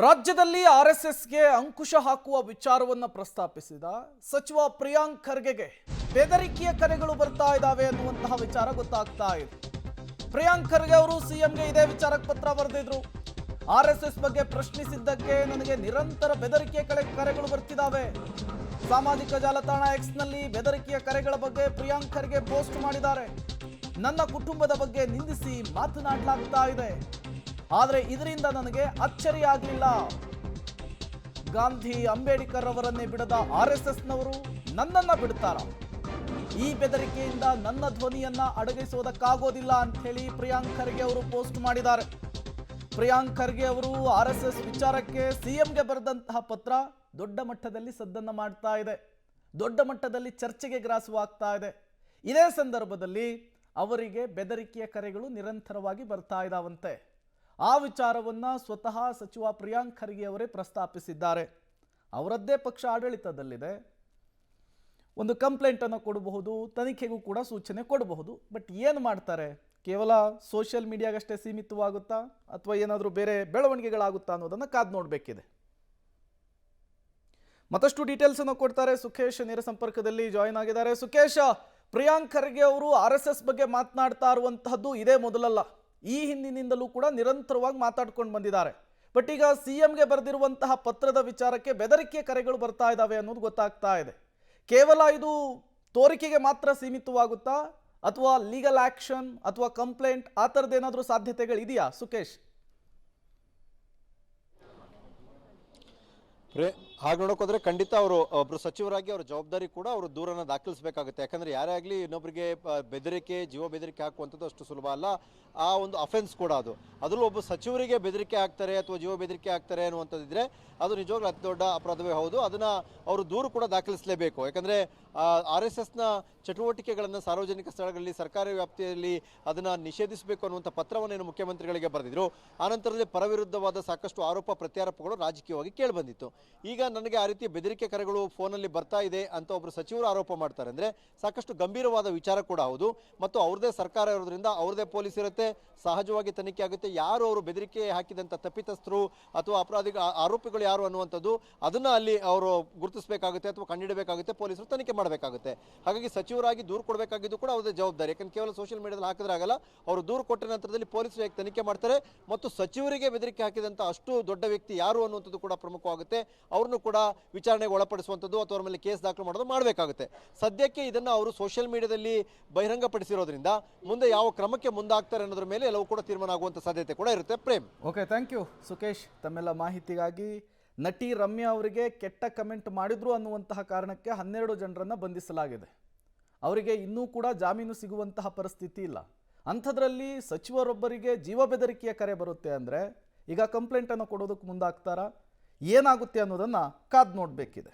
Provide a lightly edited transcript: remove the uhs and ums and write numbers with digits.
ರಾಜ್ಯದಲ್ಲಿ ಆರ್ಎಸ್ಎಸ್ಗೆ ಅಂಕುಶ ಹಾಕುವ ವಿಚಾರವನ್ನು ಪ್ರಸ್ತಾಪಿಸಿದ ಸಚಿವ ಪ್ರಿಯಾಂಕ್ ಖರ್ಗೆಗೆ ಬೆದರಿಕೆಯ ಕರೆಗಳು ಬರ್ತಾ ಇದ್ದಾವೆ ಅನ್ನುವಂತಹ ವಿಚಾರ ಗೊತ್ತಾಗ್ತಾ ಇದೆ. ಪ್ರಿಯಾಂಕ್ ಖರ್ಗೆ ಅವರು ಸಿಎಂಗೆ ಇದೇ ವಿಚಾರಕ್ಕೆ ಪತ್ರ ಬರೆದಿದ್ರು. ಆರ್ಎಸ್ಎಸ್ ಬಗ್ಗೆ ಪ್ರಶ್ನಿಸಿದ್ದಕ್ಕೆ ನನಗೆ ನಿರಂತರ ಬೆದರಿಕೆಯ ಕರೆಗಳು ಬರ್ತಿದ್ದಾವೆ. ಸಾಮಾಜಿಕ ಜಾಲತಾಣ ಎಕ್ಸ್ನಲ್ಲಿ ಬೆದರಿಕೆಯ ಕರೆಗಳ ಬಗ್ಗೆ ಪ್ರಿಯಾಂಕ್ ಖರ್ಗೆ ಪೋಸ್ಟ್ ಮಾಡಿದ್ದಾರೆ. ನನ್ನ ಕುಟುಂಬದ ಬಗ್ಗೆ ನಿಂದಿಸಿ ಮಾತನಾಡಲಾಗ್ತಾ ಇದೆ. ಆದರೆ ಇದರಿಂದ ನನಗೆ ಅಚ್ಚರಿಯಾಗಲಿಲ್ಲ. ಗಾಂಧಿ ಅಂಬೇಡ್ಕರ್ ಅವರನ್ನೇ ಬಿಡದ ಆರ್ಎಸ್ಎಸ್ನವರು ನನ್ನನ್ನ ಬಿಡ್ತಾರ? ಈ ಬೆದರಿಕೆಯಿಂದ ನನ್ನ ಧ್ವನಿಯನ್ನ ಅಡಗಿಸುವುದಕ್ಕಾಗೋದಿಲ್ಲ ಅಂತ ಹೇಳಿ ಪ್ರಿಯಾಂಕ್ ಖರ್ಗೆ ಅವರು ಪೋಸ್ಟ್ ಮಾಡಿದ್ದಾರೆ. ಪ್ರಿಯಾಂಕ್ ಖರ್ಗೆ ಅವರು ಆರ್ಎಸ್ಎಸ್ ವಿಚಾರಕ್ಕೆ ಸಿಎಂಗೆ ಬರೆದಂತಹ ಪತ್ರ ದೊಡ್ಡ ಮಟ್ಟದಲ್ಲಿ ಸದ್ದನ್ನ ಮಾಡ್ತಾ ಇದೆ. ದೊಡ್ಡ ಮಟ್ಟದಲ್ಲಿ ಚರ್ಚೆಗೆ ಗ್ರಾಸವಾಗ್ತಾ ಇದೆ. ಇದೇ ಸಂದರ್ಭದಲ್ಲಿ ಅವರಿಗೆ ಬೆದರಿಕೆಯ ಕರೆಗಳು ನಿರಂತರವಾಗಿ ಬರ್ತಾ ಇದ್ದಾವಂತೆ. ಆ ವಿಚಾರವನ್ನು ಸ್ವತಃ ಸಚಿವ ಪ್ರಿಯಾಂಕ್ ಖರ್ಗೆ ಅವರೇ ಪ್ರಸ್ತಾಪಿಸಿದ್ದಾರೆ. ಅವರದ್ದೇ ಪಕ್ಷ ಆಡಳಿತದಲ್ಲಿದೆ. ಒಂದು ಕಂಪ್ಲೇಂಟನ್ನು ಕೊಡಬಹುದು, ತನಿಖೆಗೂ ಕೂಡ ಸೂಚನೆ ಕೊಡಬಹುದು. ಬಟ್ ಏನು ಮಾಡ್ತಾರೆ? ಕೇವಲ ಸೋಷಿಯಲ್ ಮೀಡಿಯಾಗಷ್ಟೇ ಸೀಮಿತವಾಗುತ್ತಾ ಅಥವಾ ಏನಾದರೂ ಬೇರೆ ಬೆಳವಣಿಗೆಗಳಾಗುತ್ತಾ ಅನ್ನೋದನ್ನು ಕಾದು ನೋಡಬೇಕಿದೆ. ಮತ್ತಷ್ಟು ಡೀಟೇಲ್ಸನ್ನು ಕೊಡ್ತಾರೆ ಸುಖೇಶ್ ನೇರ ಸಂಪರ್ಕದಲ್ಲಿ ಜಾಯಿನ್ ಆಗಿದ್ದಾರೆ. ಸುಖೇಶ್, ಪ್ರಿಯಾಂಕ್ ಖರ್ಗೆ ಅವರು ಆರ್ಎಸ್ಎಸ್ ಬಗ್ಗೆ ಮಾತನಾಡ್ತಾ ಇರುವಂತಹದ್ದು ಇದೇ ಮೊದಲಲ್ಲ. ಈ ಹಿಂದಿನಿಂದಲೂ ಕೂಡ ನಿರಂತರವಾಗಿ ಮಾತಾಡ್ಕೊಂಡು ಬಂದಿದ್ದಾರೆ. ಬಟ್ ಈಗ ಸಿಎಂಗೆ ಬರೆದಿರುವಂತಹ ಪತ್ರದ ವಿಚಾರಕ್ಕೆ ಬೆದರಿಕೆ ಕರೆಗಳು ಬರ್ತಾ ಇದ್ದಾವೆ ಅನ್ನೋದು ಗೊತ್ತಾಗ್ತಾ ಇದೆ. ಕೇವಲ ಇದು ತೋರಿಕೆಗೆ ಮಾತ್ರ ಸೀಮಿತವಾಗುತ್ತಾ ಅಥವಾ ಲೀಗಲ್ ಆಕ್ಷನ್ ಅಥವಾ ಕಂಪ್ಲೇಂಟ್ ಆ ಥರದ್ದೇನಾದರೂ ಸಾಧ್ಯತೆಗಳಿದೆಯಾ ಸುಖೇಶ್? ಹಾಗೆ ನೋಡೋಕೋದ್ರೆ ಖಂಡಿತ ಅವರು ಒಬ್ರು ಸಚಿವರಾಗಿ ಅವರ ಜವಾಬ್ದಾರಿ ಕೂಡ ಅವರು ದೂರನ್ನ ದಾಖಲಿಸಬೇಕಾಗುತ್ತೆ. ಯಾಕಂದ್ರೆ ಯಾರೇ ಆಗಲಿ ಇನ್ನೊಬ್ಬರಿಗೆ ಬೆದರಿಕೆ, ಜೀವ ಬೆದರಿಕೆ ಹಾಕುವಂಥದ್ದು ಅಷ್ಟು ಸುಲಭ ಅಲ್ಲ. ಆ ಒಂದು ಅಫೆನ್ಸ್ ಕೂಡ ಅದರಲ್ಲೂ ಒಬ್ಬ ಸಚಿವರಿಗೆ ಬೆದರಿಕೆ ಹಾಕ್ತಾರೆ ಅಥವಾ ಜೀವ ಬೆದರಿಕೆ ಹಾಕ್ತಾರೆ ಅನ್ನುವಂಥದ್ದಿದ್ರೆ ಅದು ನಿಜವಾಗ್ಲೂ ಅತಿ ದೊಡ್ಡ ಅಪರಾಧವೇ ಹೌದು. ಅದನ್ನ ಅವರು ದೂರು ಕೂಡ ದಾಖಲಿಸಲೇಬೇಕು. ಯಾಕಂದ್ರೆ ಆರ್ಎಸ್ಎಸ್ನ ಚಟುವಟಿಕೆಗಳನ್ನು ಸಾರ್ವಜನಿಕ ಸ್ಥಳಗಳಲ್ಲಿ ಸರ್ಕಾರಿ ವ್ಯಾಪ್ತಿಯಲ್ಲಿ ಅದನ್ನ ನಿಷೇಧಿಸಬೇಕು ಅನ್ನುವಂಥ ಪತ್ರವನ್ನು ಮುಖ್ಯಮಂತ್ರಿಗಳಿಗೆ ಬರೆದಿದ್ರು. ಆನಂತರದಲ್ಲಿ ಪರವಿರುದ್ಧವಾದ ಸಾಕಷ್ಟು ಆರೋಪ ಪ್ರತ್ಯಾರೋಪಗಳು ರಾಜಕೀಯವಾಗಿ ಕೇಳಿಬಂದಿತ್ತು. ಈಗ ನನಗೆ ಆ ರೀತಿ ಬೆದರಿಕೆ ಕರೆಗಳು ಫೋನಲ್ಲಿ ಬರ್ತಾ ಇದೆ ಅಂತ ಒಬ್ಬರು ಸಚಿವರು ಆರೋಪ ಮಾಡ್ತಾರೆ ಅಂದ್ರೆ ಸಾಕಷ್ಟು ಗಂಭೀರವಾದ ವಿಚಾರ ಕೂಡ ಹೌದು. ಮತ್ತು ಅವ್ರದೇ ಸರ್ಕಾರ ಇರೋದ್ರಿಂದ ಅವ್ರದೇ ಪೊಲೀಸ್ ಇರುತ್ತೆ, ಸಹಜವಾಗಿ ತನಿಖೆ ಆಗುತ್ತೆ. ಯಾರು ಅವರು ಬೆದರಿಕೆ ಹಾಕಿದಂಥ ತಪ್ಪಿತಸ್ಥರು ಅಥವಾ ಆರೋಪಿಗಳು ಯಾರು ಅನ್ನುವಂಥದ್ದು ಅದನ್ನ ಅಲ್ಲಿ ಅವರು ಗುರುತಿಸಬೇಕಾಗುತ್ತೆ ಅಥವಾ ಕಂಡುಹಿಡಬೇಕಾಗುತ್ತೆ, ಪೊಲೀಸರು ತನಿಖೆ ಮಾಡಬೇಕಾಗುತ್ತೆ. ಹಾಗಾಗಿ ಸಚಿವರಾಗಿ ದೂರು ಕೊಡಬೇಕಾಗಿದ್ದು ಕೂಡ ಅವ್ರದೇ ಜವಾಬ್ದಾರಿ. ಯಾಕಂದ್ರೆ ಕೇವಲ ಸೋಷಿಯಲ್ ಮೀಡಿಯಾದಲ್ಲಿ ಹಾಕಿದ್ರಾಗಲ್ಲ, ಅವರು ದೂರು ಕೊಟ್ಟ ನಂತರದಲ್ಲಿ ಪೊಲೀಸರು ಹೇಗೆ ತನಿಖೆ ಮಾಡ್ತಾರೆ ಮತ್ತು ಸಚಿವರಿಗೆ ಬೆದರಿಕೆ ಹಾಕಿದಂಥ ಅಷ್ಟು ದೊಡ್ಡ ವ್ಯಕ್ತಿ ಯಾರು ಅನ್ನುವಂಥದ್ದು ಕೂಡ ಪ್ರಮುಖವಾಗುತ್ತೆ. ಅವ್ರನ್ನು ಕೂಡ ವಿಚಾರಣೆಗೆ ಒಳಪಡಿಸುವಂಥದ್ದು ಅಥವಾ ಅವ್ರ ಮೇಲೆ ಕೇಸ್ ದಾಖಲು ಮಾಡೋದು ಮಾಡಬೇಕಾಗುತ್ತೆ. ಸದ್ಯಕ್ಕೆ ಇದನ್ನು ಅವರು ಸೋಷಿಯಲ್ ಮೀಡಿಯಾದಲ್ಲಿ ಬಹಿರಂಗಪಡಿಸಿರೋದ್ರಿಂದ ಮುಂದೆ ಯಾವ ಕ್ರಮಕ್ಕೆ ಮುಂದಾಗ್ತಾರೆ ಅನ್ನೋದ್ರ ಮೇಲೆ ಎಲ್ಲವೂ ಕೂಡ ತೀರ್ಮಾನ ಆಗುವಂಥ ಸಾಧ್ಯತೆ ಕೂಡ ಇರುತ್ತೆ. Prem. Okay, thank you Sukhesh ತಮ್ಮೆಲ್ಲ ಮಾಹಿತಿಗಾಗಿ. ನಟಿ ರಮ್ಯಾ ಅವರಿಗೆ ಕೆಟ್ಟ ಕಮೆಂಟ್ ಮಾಡಿದ್ರು ಅನ್ನುವಂತಹ ಕಾರಣಕ್ಕೆ 12 ಜನರನ್ನು ಬಂಧಿಸಲಾಗಿದೆ. ಅವರಿಗೆ ಇನ್ನೂ ಕೂಡ ಜಾಮೀನು ಸಿಗುವಂತಹ ಪರಿಸ್ಥಿತಿ ಇಲ್ಲ. ಅಂಥದ್ರಲ್ಲಿ ಸಚಿವರೊಬ್ಬರಿಗೆ ಜೀವ ಬೆದರಿಕೆಯ ಕರೆ ಬರುತ್ತೆ ಅಂದರೆ ಈಗ ಕಂಪ್ಲೇಂಟನ್ನು ಕೊಡೋದಕ್ಕೆ ಮುಂದಾಗ್ತಾರಾ? ಏನಾಗುತ್ತೆ ಅನ್ನೋದನ್ನು ಕಾದು ನೋಡಬೇಕಿದೆ.